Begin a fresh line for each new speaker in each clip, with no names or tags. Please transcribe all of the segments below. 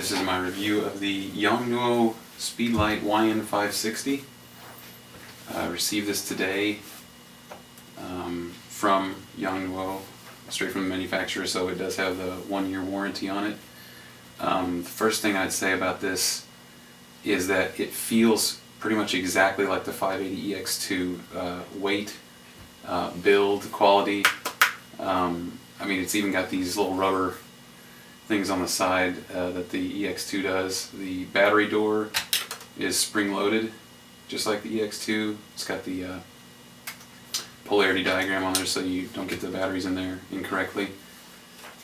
This is my review of the YongNuo Speedlight YN560. I received this today from YongNuo, straight from the manufacturer, so it does have the 1-year warranty on it. The first thing I'd say about this is that it feels pretty much exactly like the 580EX2 weight, build, quality. I mean, it's even got these little rubber things on the side that the EX2 does. The battery door is spring-loaded, just like the EX2. It's got the polarity diagram on there so you don't get the batteries in there incorrectly.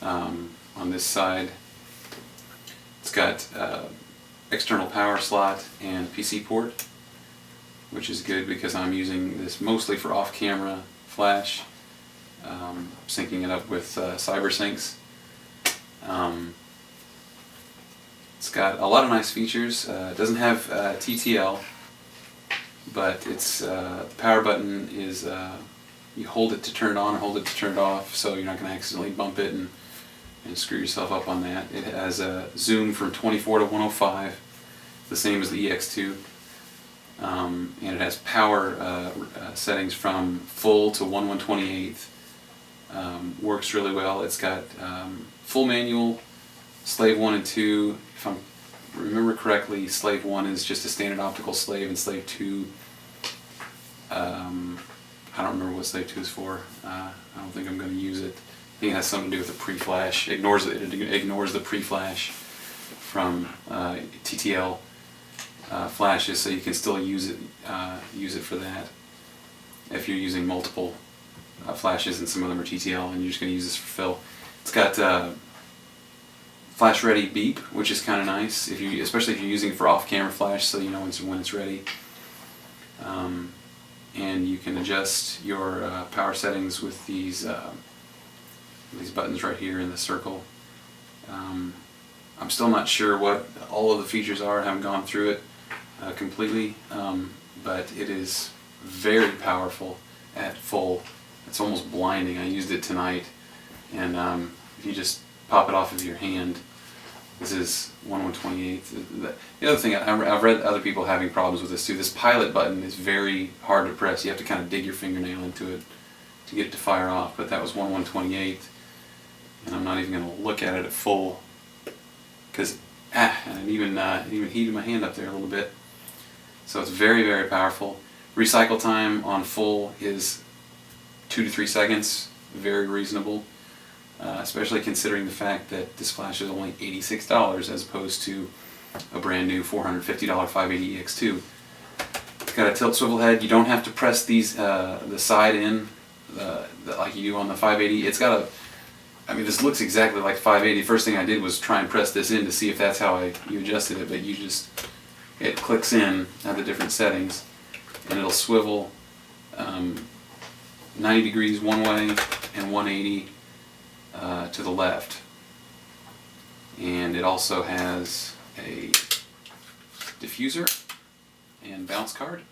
On this side, it's got external power slot and PC port, which is good because I'm using this mostly for off-camera flash, syncing it up with CyberSyncs. It's got a lot of nice features. It doesn't have TTL, but it's the power button is you hold it to turn it on or hold it to turn it off, so you're not going to accidentally bump it and screw yourself up on that. It has a zoom from 24 to 105, the same as the EX2, and it has power settings from full to 1/128. Works really well. It's got full manual, slave 1 and 2. If I remember correctly, slave 1 is just a standard optical slave, and slave 2, I don't remember what slave 2 is for. I don't think I'm going to use it. I think it has something to do with the pre-flash. It ignores the pre-flash from TTL flashes, so you can still use it for that if you're using multiple flashes and some of them are TTL and you're just going to use this for fill. It's got flash ready beep, which is kind of nice, especially if you're using it for off-camera flash, so you know when it's ready. And you can adjust your power settings with these buttons right here in the circle. I'm still not sure what all of the features are. I haven't gone through it completely, but it is very powerful at full. It's almost blinding. I used it tonight, and if you just pop it off of your hand, this is 1/128. The other thing, I've read other people having problems with this too. This pilot button is very hard to press. You have to kind of dig your fingernail into it to get it to fire off, but that was 1/128, and I'm not even going to look at it at full because and it even heated my hand up there a little bit. So it's very, very powerful. Recycle time on full is 2 to 3 seconds, very reasonable, especially considering the fact that this flash is only $86 as opposed to a brand new $450 580EX2. It's got a tilt swivel head. You don't have to press these the side in like you do on the 580. It's got I mean, this looks exactly like 580. First thing I did was try and press this in to see if that's how you adjusted it, but it clicks in at the different settings, and it'll swivel 90 degrees one way and 180 to the left. And it also has a diffuser and bounce card.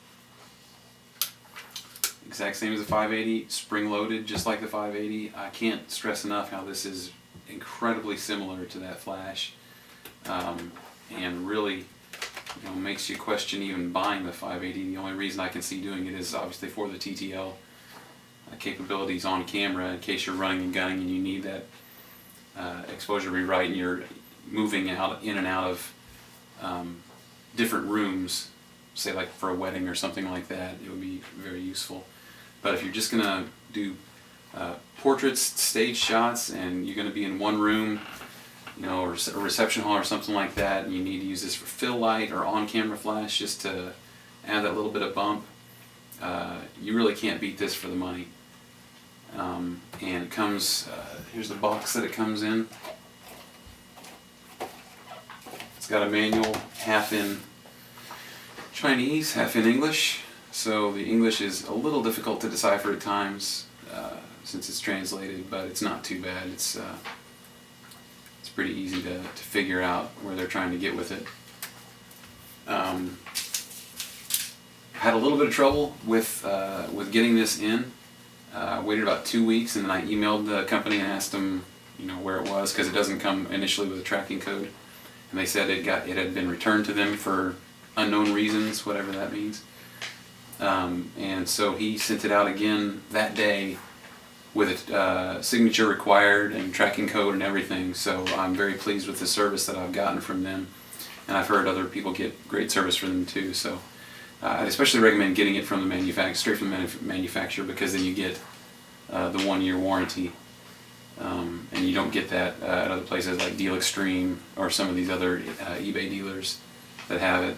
Exact same as the 580, spring-loaded just like the 580. I can't stress enough how this is incredibly similar to that flash, and really makes you question even buying the 580. The only reason I can see doing it is obviously for the TTL capabilities on camera in case you're running and gunning and you need that exposure to be right and you're moving in and out of different rooms, say like for a wedding or something like that. It would be very useful. But if you're just going to do portraits, stage shots, and you're going to be in one room, or a reception hall or something like that, and you need to use this for fill light or on-camera flash just to add that little bit of bump, you really can't beat this for the money. And it comes, here's the box that it comes in. It's got a manual, half in Chinese, half in English, so the English is a little difficult to decipher at times since it's translated, but it's not too bad. It's pretty easy to figure out where they're trying to get with it. Had a little bit of trouble with getting this in. I waited about 2 weeks, and then I emailed the company and asked them, where it was, because it doesn't come initially with a tracking code. and they said it had been returned to them for unknown reasons, whatever that means. And so he sent it out again that day with a signature required and tracking code and everything. So I'm very pleased with the service that I've gotten from them, and I've heard other people get great service from them too. So I'd especially recommend getting it from the straight from the manufacturer, because then you get the 1-year warranty, and you don't get that at other places like Deal Extreme or some of these other eBay dealers that have it.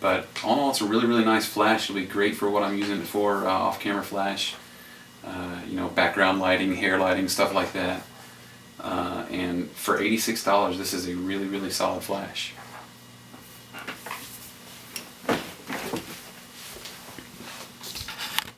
But all in all, it's a really, really nice flash. It'll be great for what I'm using it for, off-camera flash, background lighting, hair lighting, stuff like that. And for $86, this is a really, really solid flash.